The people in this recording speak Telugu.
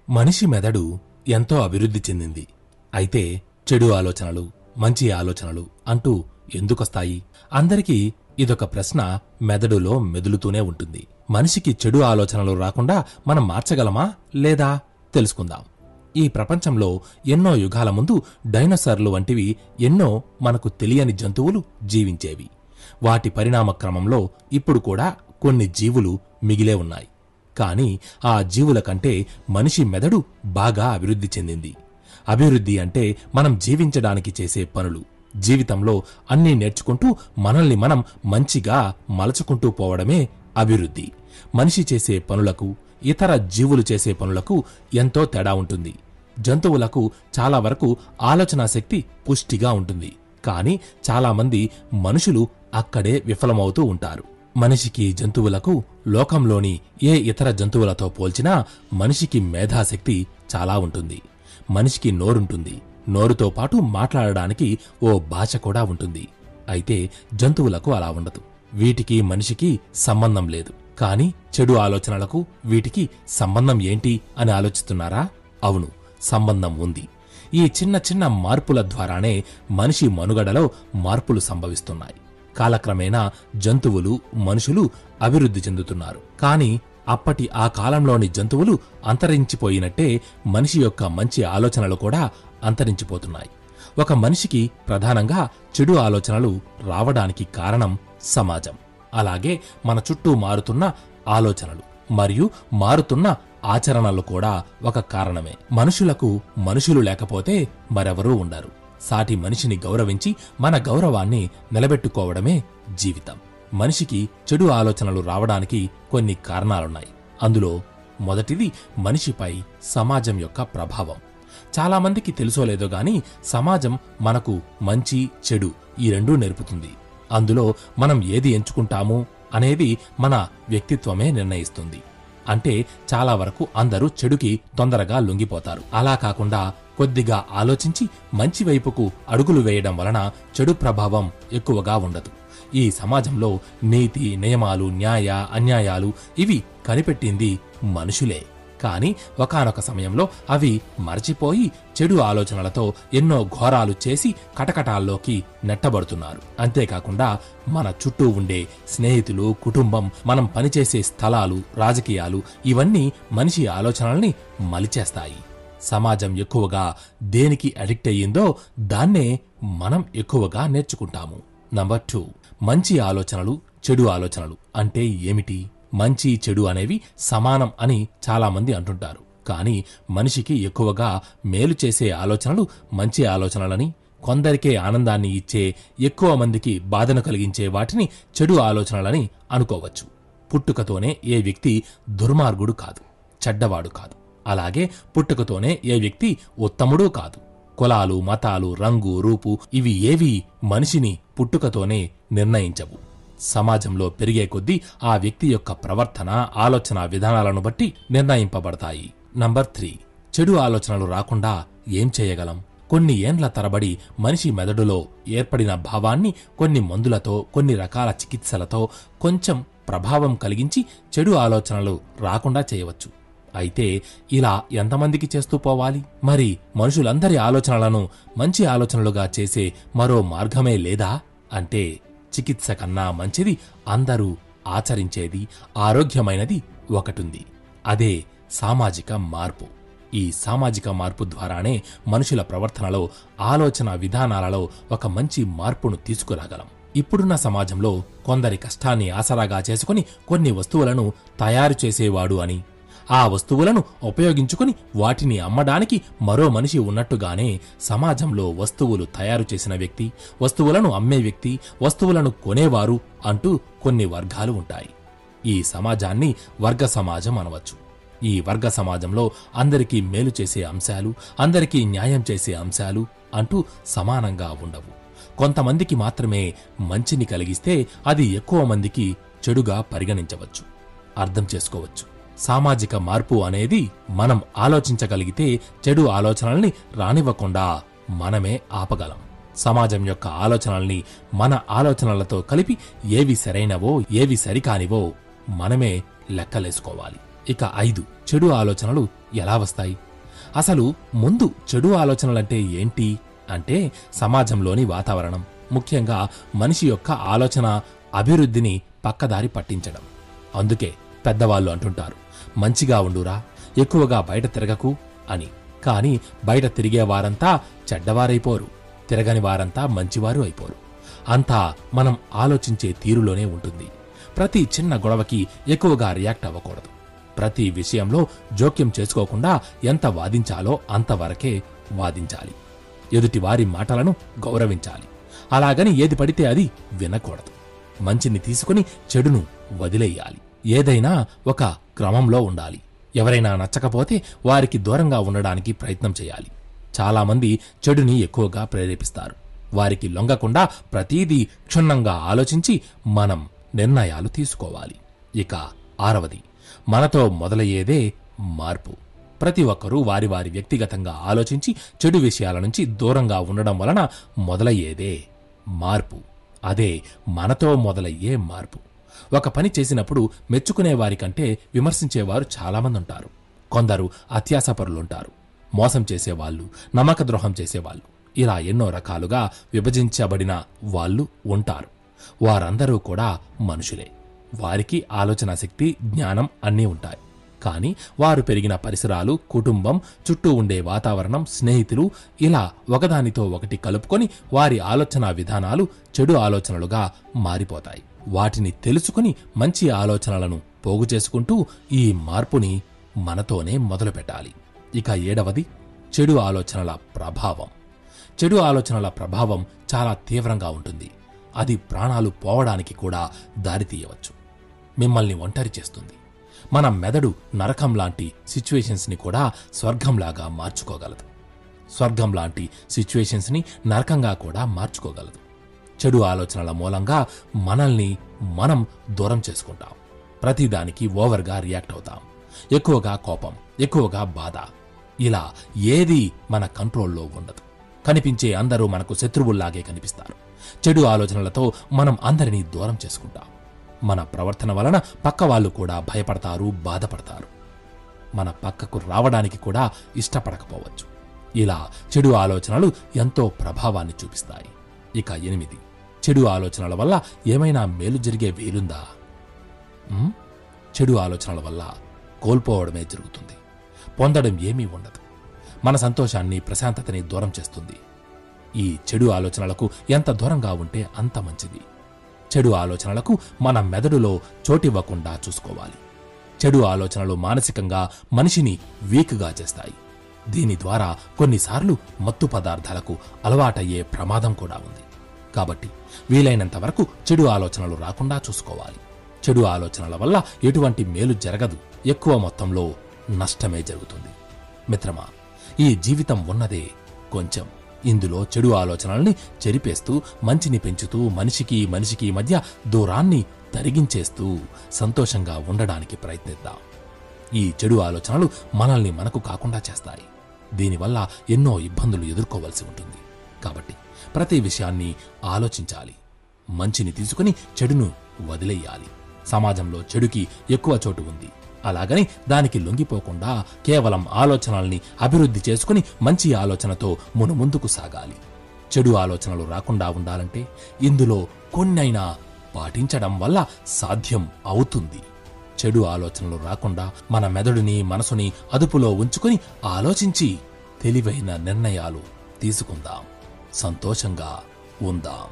మనిషి మెదడు ఎంతో అభివృద్ధి చెందింది. అయితే చెడు ఆలోచనలు, మంచి ఆలోచనలు అంటూ ఎందుకొస్తాయి? అందరికీ ఇదొక ప్రశ్న మెదడులో మెదులుతూనే ఉంటుంది. మనిషికి చెడు ఆలోచనలు రాకుండా మనం మార్చగలమా లేదా తెలుసుకుందాం. ఈ ప్రపంచంలో ఎన్నో యుగాల ముందు డైనోసార్లు వంటివి ఎన్నో మనకు తెలియని జంతువులు జీవించేవి. వాటి పరిణామ క్రమంలో ఇప్పుడు కూడా కొన్ని జీవులు మిగిలే ఉన్నాయి. కాని ఆ జీవుల కంటే మనిషి మెదడు బాగా అభివృద్ధి చెందింది. అభివృద్ధి అంటే మనం జీవించడానికి చేసే పనులు. జీవితంలో అన్నీ నేర్చుకుంటూ మనల్ని మనం మంచిగా మలచుకుంటూ పోవడమే అభివృద్ధి. మనిషి చేసే పనులకు, ఇతర జీవులు చేసే పనులకు ఎంతో తేడా ఉంటుంది. జంతువులకు చాలా వరకు ఆలోచనా శక్తి పుష్టిగా ఉంటుంది. కాని చాలామంది మనుషులు అక్కడే విఫలమవుతూ ఉంటారు. మనిషికి, జంతువులకు లోకంలోని ఏ ఇతర జంతువులతో పోల్చినా మనిషికి మేధాశక్తి చాలా ఉంటుంది. మనిషికి నోరుంటుంది. నోరుతో పాటు మాట్లాడడానికి ఓ భాష కూడా ఉంటుంది. అయితే జంతువులకు అలా ఉండదు. వీటికి మనిషికి సంబంధం లేదు. కాని చెడు ఆలోచనలకు వీటికి సంబంధం ఏంటి అని ఆలోచిస్తున్నారా? అవును, సంబంధం ఉంది. ఈ చిన్న చిన్న మార్పుల ద్వారానే మనిషి మనుగడలో మార్పులు సంభవిస్తున్నాయి. కాలక్రమేణా జంతువులు, మనుషులు అభివృద్ధి చెందుతున్నారు. కాని అప్పటి ఆ కాలంలోని జంతువులు అంతరించిపోయినట్టే మనిషి యొక్క మంచి ఆలోచనలు కూడా అంతరించిపోతున్నాయి. ఒక మనిషికి ప్రధానంగా చెడు ఆలోచనలు రావడానికి కారణం సమాజం. అలాగే మన చుట్టూ మారుతున్న ఆలోచనలు మరియు మారుతున్న ఆచరణలు కూడా ఒక కారణమే. మనుషులకు మనుషులు లేకపోతే మరెవరూ ఉండరు. సాటి మనిషిని గౌరవించి మన గౌరవాన్ని నిలబెట్టుకోవడమే జీవితం. మనిషికి చెడు ఆలోచనలు రావడానికి కొన్ని కారణాలున్నాయి. అందులో మొదటిది మనిషిపై సమాజం యొక్క ప్రభావం. చాలామందికి తెలుసో లేదో గాని సమాజం మనకు మంచి, చెడు ఈ రెండూ నేర్పుతుంది. అందులో మనం ఏది ఎంచుకుంటాము అనేది మన వ్యక్తిత్వమే నిర్ణయిస్తుంది. అంటే చాలా వరకు అందరూ చెడుకి తొందరగా లొంగిపోతారు. అలా కాకుండా కొద్దిగా ఆలోచించి మంచి వైపుకు అడుగులు వేయడం వలన చెడు ప్రభావం ఎక్కువగా ఉండదు. ఈ సమాజంలో నీతి, నియమాలు, న్యాయ, అన్యాయాలు ఇవి కనిపెట్టింది మనుషులే. కాని ఒకానొక సమయంలో అవి మరచిపోయి చెడు ఆలోచనలతో ఎన్నో ఘోరాలు చేసి కటకటాల్లోకి నెట్టబడుతున్నారు. అంతేకాకుండా మన చుట్టూ ఉండే స్నేహితులు, కుటుంబం, మనం పనిచేసే స్థలాలు, రాజకీయాలు ఇవన్నీ మనిషి ఆలోచనల్ని మలిచేస్తాయి. సమాజం ఎక్కువగా దేనికి అడిక్ట్ అయ్యిందో దాన్నే మనం ఎక్కువగా నేర్చుకుంటాము. నంబర్ 2, మంచి ఆలోచనలు, చెడు ఆలోచనలు అంటే ఏమిటి? మంచి, చెడు అనేవి సమానం అని చాలామంది అంటుంటారు. కాని మనిషికి ఎక్కువగా మేలు చేసే ఆలోచనలు మంచి ఆలోచనలని, కొందరికే ఆనందాన్ని ఇచ్చే, ఎక్కువ మందికి బాధను కలిగించే వాటిని చెడు ఆలోచనలని అనుకోవచ్చు. పుట్టుకతోనే ఏ వ్యక్తి దుర్మార్గుడు కాదు, చెడ్డవాడు కాదు. అలాగే పుట్టుకతోనే ఏ వ్యక్తి ఉత్తముడూ కాదు. కులాలు, మతాలు, రంగు, రూపు ఇవి ఏవీ మనిషిని పుట్టుకతోనే నిర్ణయించవు. సమాజంలో పెరిగే కొద్దీ ఆ వ్యక్తి యొక్క ప్రవర్తన, ఆలోచన విధానాలను బట్టి నిర్ణయింపబడతాయి. నంబర్ 3, చెడు ఆలోచనలు రాకుండా ఏం చేయగలం? కొన్ని ఏండ్ల తరబడి మనిషి మెదడులో ఏర్పడిన భావాన్ని కొన్ని మందులతో, కొన్ని రకాల చికిత్సలతో కొంచెం ప్రభావం కలిగించి చెడు ఆలోచనలు రాకుండా చేయవచ్చు. అయితే ఇలా ఎంతమందికి చేస్తూ పోవాలి? మరి మనుషులందరి ఆలోచనలను మంచి ఆలోచనలుగా చేసే మరో మార్గమే లేదా అంటే చికిత్స కన్నా మంచిది అందరూ ఆచరించేది, ఆరోగ్యమైనది ఒకటుంది. అదే సామాజిక మార్పు. ఈ సామాజిక మార్పు ద్వారానే మనుషుల ప్రవర్తనలో, ఆలోచన విధానాలలో ఒక మంచి మార్పును తీసుకురాగలం. ఇప్పుడున్న సమాజంలో కొందరి కష్టాన్ని ఆసరాగా చేసుకుని కొన్ని వస్తువులను తయారు చేసేవాడు అని, ఆ వస్తువులను ఉపయోగించుకుని వాటిని అమ్మడానికి మరో మనిషి ఉన్నట్టుగానే సమాజంలో వస్తువులు తయారు చేసిన వ్యక్తి, వస్తువులను అమ్మే వ్యక్తి, వస్తువులను కొనేవారు అంటూ కొన్ని వర్గాలు ఉంటాయి. ఈ సమాజాన్ని వర్గ సమాజం అనవచ్చు. ఈ వర్గ సమాజంలో అందరికీ మేలు చేసే అంశాలు, అందరికీ న్యాయం చేసే అంశాలు అంటూ సమానంగా ఉండవు. కొంతమందికి మాత్రమే మంచిని కలిగిస్తే అది ఎక్కువ మందికి చెడుగా పరిగణించవచ్చు. అర్థం చేసుకోవచ్చు. సామాజిక మార్పు అనేది మనం ఆలోచించగలిగితే చెడు ఆలోచనల్ని రానివ్వకుండా మనమే ఆపగలం. సమాజం యొక్క ఆలోచనల్ని మన ఆలోచనలతో కలిపి ఏవి సరైనవో, ఏవి సరికానివో మనమే లెక్కలేసుకోవాలి. ఇక 5 చెడు ఆలోచనలు ఎలా వస్తాయి? అసలు ముందు చెడు ఆలోచనలంటే ఏంటి అంటే సమాజంలోని వాతావరణం, ముఖ్యంగా మనిషి యొక్క ఆలోచన అభివృద్ధిని పక్కదారి పట్టించడం. అందుకే పెద్దవాళ్ళు అంటుంటారు, మంచిగా ఉండురా, ఎక్కువగా బయట తిరగకు అని. కాని బయట తిరిగేవారంతా చెడ్డవారైపోరు, తిరగని వారంతా మంచివారు అయిపోరు. అంతా మనం ఆలోచించే తీరులోనే ఉంటుంది. ప్రతి చిన్న గొడవకి ఎక్కువగా రియాక్ట్ అవ్వకూడదు. ప్రతి విషయంలో జోక్యం చేసుకోకుండా ఎంత వాదించాలో అంతవరకే వాదించాలి. ఎదుటివారి మాటలను గౌరవించాలి. అలాగని ఏది పడితే అది వినకూడదు. మంచిని తీసుకుని చెడును వదిలేయాలి. ఏదైనా ఒక క్రమంలో ఉండాలి. ఎవరైనా నచ్చకపోతే వారికి దూరంగా ఉండడానికి ప్రయత్నం చేయాలి. చాలామంది చెడుని ఎక్కువగా ప్రేరేపిస్తారు. వారికి లొంగకుండా ప్రతీదీ క్షుణ్ణంగా ఆలోచించి మనం నిర్ణయాలు తీసుకోవాలి. ఇక 6వది, మనతో మొదలయ్యేదే మార్పు. ప్రతి ఒక్కరూ వారి వారి వ్యక్తిగతంగా ఆలోచించి చెడు విషయాల నుంచి దూరంగా ఉండడం వలన మొదలయ్యేదే మార్పు. అదే మనతో మొదలయ్యే మార్పు. ఒక పని చేసినప్పుడు మెచ్చుకునే వారికంటే విమర్శించేవారు చాలామంది ఉంటారు. కొందరు అత్యాసపరులుంటారు, మోసం చేసేవాళ్ళు, నమ్మకద్రోహం చేసేవాళ్ళు, ఇలా ఎన్నో రకాలుగా విభజించబడిన వాళ్ళు ఉంటారు. వారందరూ కూడా మనుషులే. వారికి ఆలోచన శక్తి, జ్ఞానం అన్నీ ఉంటాయి. కానీ వారు పెరిగిన పరిసరాలు, కుటుంబం, చుట్టూ ఉండే వాతావరణం, స్నేహితులు ఇలా ఒకదానితో ఒకటి కలుపుకొని వారి ఆలోచన విధానాలు చెడు ఆలోచనలుగా మారిపోతాయి. వాటిని తెలుసుకుని మంచి ఆలోచనలను పోగు చేసుకుంటూ ఈ మార్పుని మనతోనే మొదలుపెట్టాలి. ఇక 7వది, చెడు ఆలోచనల ప్రభావం. చెడు ఆలోచనల ప్రభావం చాలా తీవ్రంగా ఉంటుంది. అది ప్రాణాలు పోవడానికి కూడా దారితీయవచ్చు. మిమ్మల్ని ఒంటరి చేస్తుంది. మన మెదడు నరకం లాంటి సిచ్యువేషన్స్ని కూడా స్వర్గంలాగా మార్చుకోగలదు. స్వర్గం లాంటి సిచ్యువేషన్స్ని నరకంగా కూడా మార్చుకోగలదు. చెడు ఆలోచనల మూలంగా మనల్ని మనం దూరం చేసుకుంటాం. ప్రతిదానికి ఓవర్గా రియాక్ట్ అవుతాం. ఎక్కువగా కోపం, ఎక్కువగా బాధ, ఇలా ఏదీ మన కంట్రోల్లో ఉండదు. కనిపించే అందరూ మనకు శత్రువుల్లాగే కనిపిస్తారు. చెడు ఆలోచనలతో మనం అందరినీ దూరం చేసుకుంటాం. మన ప్రవర్తన వలన పక్క వాళ్ళు కూడా భయపడతారు, బాధపడతారు. మన పక్కకు రావడానికి కూడా ఇష్టపడకపోవచ్చు. ఇలా చెడు ఆలోచనలు ఎంతో ప్రభావాన్ని చూపిస్తాయి. ఇక 8, చెడు ఆలోచనల వల్ల ఏమైనా మేలు జరిగే వీలుందా? చెడు ఆలోచనల వల్ల కోల్పోవడమే జరుగుతుంది. పొందడం ఏమీ ఉండదు. మన సంతోషాన్ని, ప్రశాంతతని దూరం చేస్తుంది. ఈ చెడు ఆలోచనలకు ఎంత దూరంగా ఉంటే అంత మంచిది. చెడు ఆలోచనలకు మన మెదడులో చోటివ్వకుండా చూసుకోవాలి. చెడు ఆలోచనలు మానసికంగా మనిషిని వీక్గా చేస్తాయి. దీని ద్వారా కొన్నిసార్లు మత్తు పదార్థాలకు అలవాటయ్యే ప్రమాదం కూడా ఉంది. కాబట్టి వీలైనంత వరకు చెడు ఆలోచనలు రాకుండా చూసుకోవాలి. చెడు ఆలోచనల వల్ల ఎటువంటి మేలు జరగదు, ఎక్కువ మొత్తంలో నష్టమే జరుగుతుంది. మిత్రమా, ఈ జీవితం ఉన్నదే కొంచెం. ఇందులో చెడు ఆలోచనల్ని చెరిపేస్తూ, మంచిని పెంచుతూ, మనిషికి మనిషికి మధ్య దూరాన్ని తరిగించేస్తూ సంతోషంగా ఉండడానికి ప్రయత్నిద్దాం. ఈ చెడు ఆలోచనలు మనల్ని మనకు కాకుండా చేస్తాయి. దీనివల్ల ఎన్నో ఇబ్బందులు ఎదుర్కోవలసి ఉంటుంది. కాబట్టి ప్రతి విషయాన్ని ఆలోచించాలి. మంచిని తీసుకుని చెడును వదిలేయాలి. సమాజంలో చెడుకి ఎక్కువ చోటు ఉంది. అలాగని దానికి లొంగిపోకుండా కేవలం ఆలోచనల్ని అభివృద్ధి చేసుకుని మంచి ఆలోచనతో ముందుకు సాగాలి. చెడు ఆలోచనలు రాకుండా ఉండాలంటే ఇందులో కొన్నైనా పాటించడం వల్ల సాధ్యం అవుతుంది. చెడు ఆలోచనలు రాకుండా మన మెదడుని, మనసుని అదుపులో ఉంచుకుని ఆలోచించి తెలివైన నిర్ణయాలు తీసుకుందాం. సంతోషంగా ఉందాం.